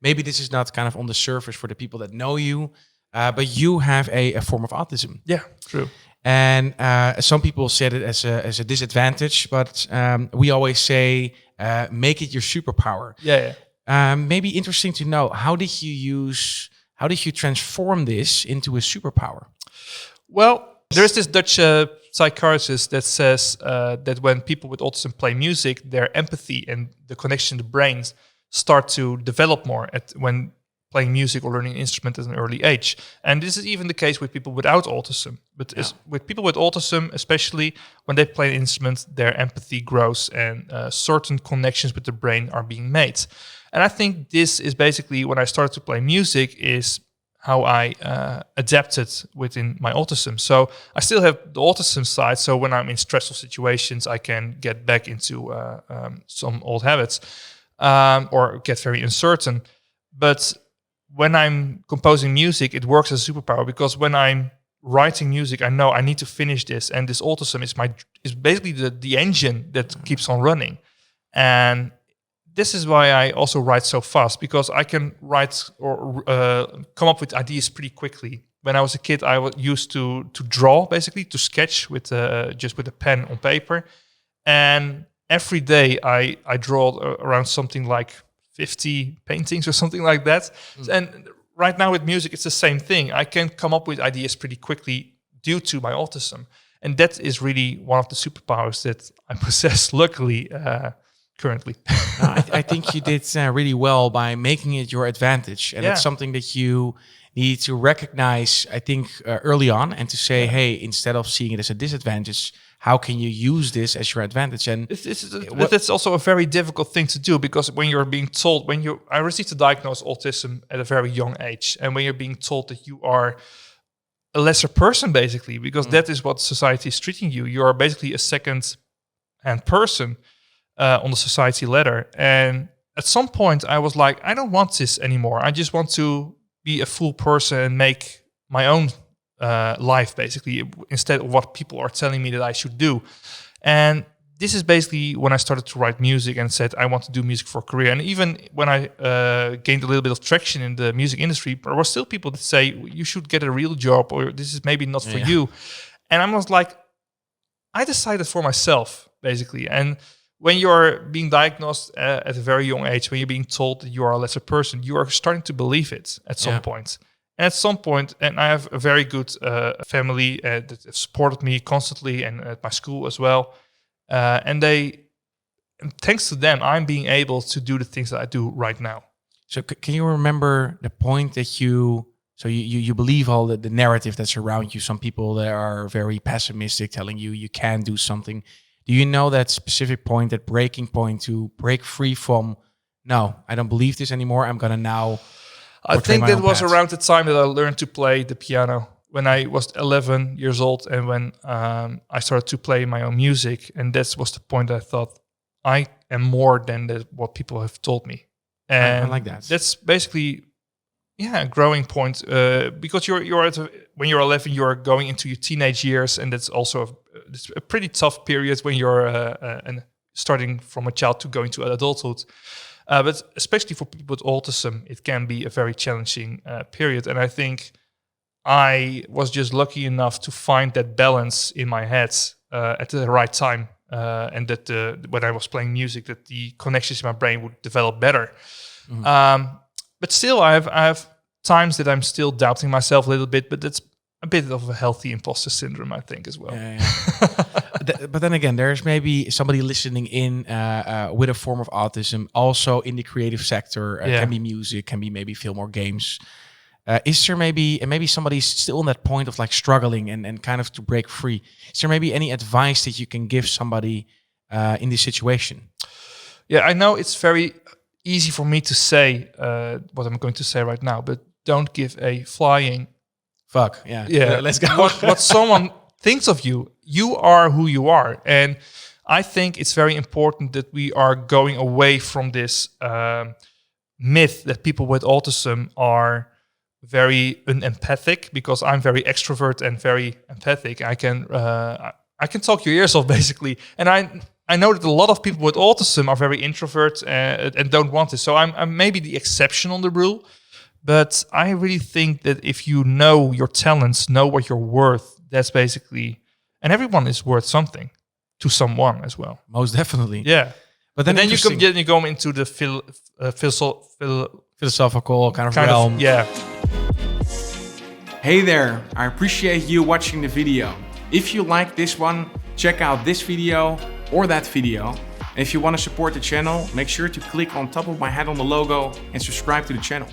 maybe this is not kind of on the surface for the people that know you, but you have a form of autism. Yeah, true. And some people said it as a disadvantage, but we always say make it your superpower. Yeah. Maybe interesting to know, how did you transform this into a superpower? Well, there's this Dutch psychiatrist that says that when people with autism play music, their empathy and the connection to the brains start to develop more when playing music or learning an instrument at an early age. And this is even the case with people without autism. But with people with autism, especially when they play an instrument, their empathy grows and certain connections with the brain are being made. And I think this is basically, when I started to play music, is how I adapted within my autism. So I still have the autism side. So when I'm in stressful situations, I can get back into some old habits or get very uncertain. But when I'm composing music, it works as a superpower, because when I'm writing music, I know I need to finish this, and this autism is basically the engine that keeps on running. And this is why I also write so fast, because I can write or come up with ideas pretty quickly. When I was a kid, I used to draw, basically to sketch with just with a pen on paper, and every day I draw around something like 50 paintings or something like that. And right now with music, it's the same thing. I can come up with ideas pretty quickly due to my autism. And that is really one of the superpowers that I possess, luckily, currently. I think you did really well by making it your advantage. And it's something that you need to recognize, I think, early on, and to say, hey, instead of seeing it as a disadvantage, how can you use this as your advantage? And that's also a very difficult thing to do, because when you're being told, I received a diagnosis autism at a very young age, and when you're being told that you are a lesser person, basically, because that is what society is treating you. You are basically a second-hand person on the society ladder. And at some point, I was like, I don't want this anymore. I just want to be a full person and make my own life, basically, instead of what people are telling me that I should do. And this is basically when I started to write music and said I want to do music for a career. And even when I gained a little bit of traction in the music industry, there were still people that say you should get a real job, or this is maybe not for you. And I was like, I decided for myself, basically. And when you're being diagnosed at a very young age, when you're being told that you are a lesser person, you are starting to believe it at some point. And at some point, and I have a very good family that have supported me constantly, and at my school as well. And thanks to them, I'm being able to do the things that I do right now. So can you remember the point that you believe all the narrative that's around you? Some people that are very pessimistic, telling you can't do something. Do you know that specific point, that breaking point to break free from, no, I don't believe this anymore, I'm going to now... I think that was around the time that I learned to play the piano, when I was 11 years old, and when I started to play my own music. And that was the point I thought, I am more than what people have told me. And I like that. That's basically, a growing point. Because when you're 11, you're going into your teenage years, and that's also a pretty tough period when you're starting from a child to going to adulthood. But especially for people with autism, it can be a very challenging period. And I think I was just lucky enough to find that balance in my head at the right time. And that when I was playing music, that the connections in my brain would develop better. But still, I have times that I'm still doubting myself a little bit, but that's a bit of a healthy imposter syndrome, I think, as well. But then again, there's maybe somebody listening in with a form of autism, also in the creative sector. Can be music, can be maybe film or games. Is there maybe somebody's still on that point of like struggling and kind of to break free? Is there maybe any advice that you can give somebody in this situation? Yeah, I know it's very easy for me to say what I'm going to say right now, but don't give a flying fuck. Yeah. Let's go. what someone thinks of you. You are who you are. And I think it's very important that we are going away from this myth that people with autism are very unempathic, because I'm very extrovert and very empathic. I can talk your ears off, basically. And I I know that a lot of people with autism are very introvert and don't want this. So I'm maybe the exception on the rule. But I really think that if you know your talents, know what you're worth, that's basically... And everyone is worth something to someone as well. Most definitely. Yeah. But then you go into the philosophical kind of realm. Yeah. Hey there, I appreciate you watching the video. If you like this one, check out this video or that video. And if you want to support the channel, make sure to click on top of my head on the logo and subscribe to the channel.